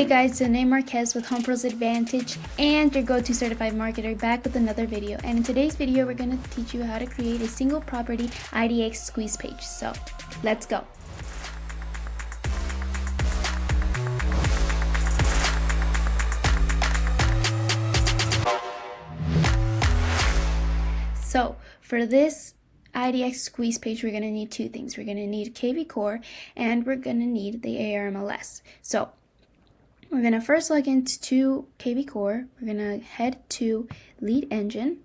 Hey guys, Danae Marquez with Home Pros Advantage and your go-to certified marketer back with another video. And in today's video, we're going to teach you how to create a single property IDX squeeze page. So let's go. So for this IDX squeeze page, we're going to need two things. We're going to need KV Core and we're going to need the ARMLS. So we're going to first log into KV Core. We're going to head to Lead Engine.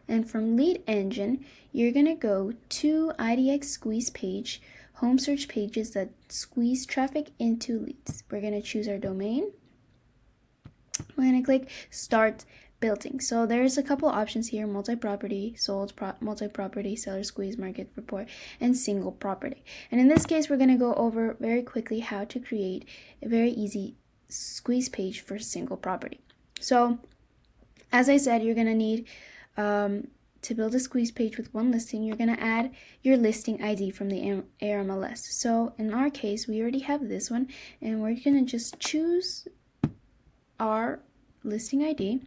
And from Lead Engine, you're going to go to IDX squeeze page, home search pages that squeeze traffic into leads. We're going to choose our domain. We're going to click Start Building. So there's a couple options here: multi-property, sold, multi-property, seller squeeze, market report, and single property. And in this case, we're going to go over very quickly how to create a very easy squeeze page for single property. So as I said, you're going to need to build a squeeze page with one listing. You're going to add your listing ID from the ARMLS. So in our case, we already have this one, and we're going to just choose our listing ID.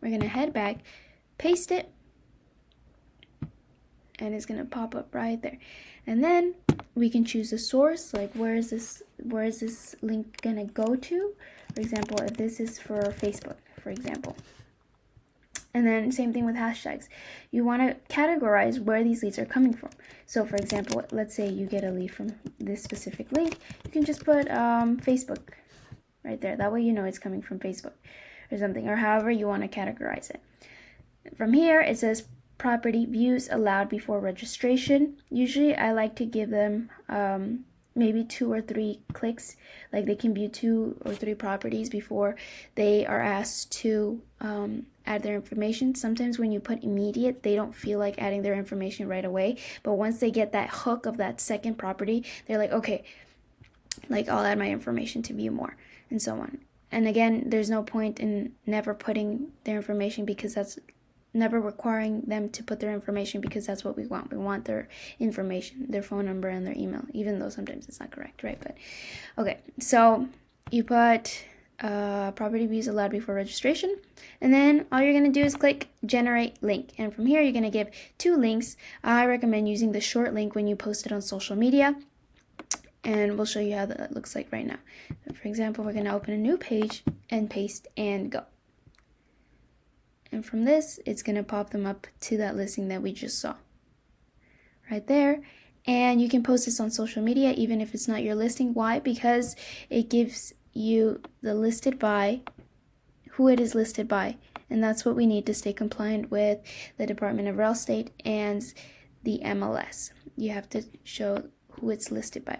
We're going to head back, paste it, and it's going to pop up right there. And then we can choose the source, like where is this link going to go to? For example, if this is for Facebook, for example. And then same thing with hashtags. You want to categorize where these leads are coming from. So for example, let's say you get a lead from this specific link. You can just put Facebook right there. That way you know it's coming from Facebook or something, or however you want to categorize it. From here, it says property views allowed before registration. Usually I like to give them maybe 2 or 3 clicks, like they can view 2 or 3 properties before they are asked to add their information. Sometimes when you put immediate, they don't feel like adding their information right away, but once they get that hook of that second property, they're like, okay, like I'll add my information to view more, and so on. And again, there's no point in never putting their information, because that's never requiring them to put their information, because that's what we want. We want their information, their phone number and their email, even though sometimes it's not correct, right? But okay, so you put property views allowed before registration, and then all you're going to do is click generate link. And from here, you're going to give 2 links. I recommend using the short link when you post it on social media. And we'll show you how that looks like right now. So for example, we're going to open a new page and paste and go. And from this, it's going to pop them up to that listing that we just saw right there. And you can post this on social media even if it's not your listing. Why? Because it gives you the listed by, who it is listed by. And that's what we need to stay compliant with the Department of Real Estate and the MLS. You have to show who it's listed by.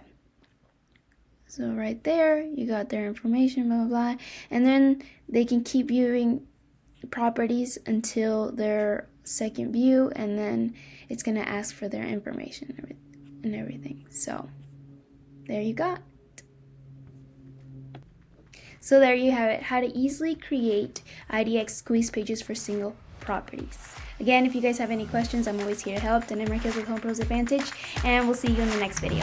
So right there, you got their information, blah, blah, blah. And then they can keep viewing properties until their second view, and then it's going to ask for their information and everything. So there you got. So there you have it, how to easily create IDX squeeze pages for single properties. Again, if you guys have any questions, I'm always here to help. Danae Marquez with Home Pros Advantage, and we'll see you in the next video.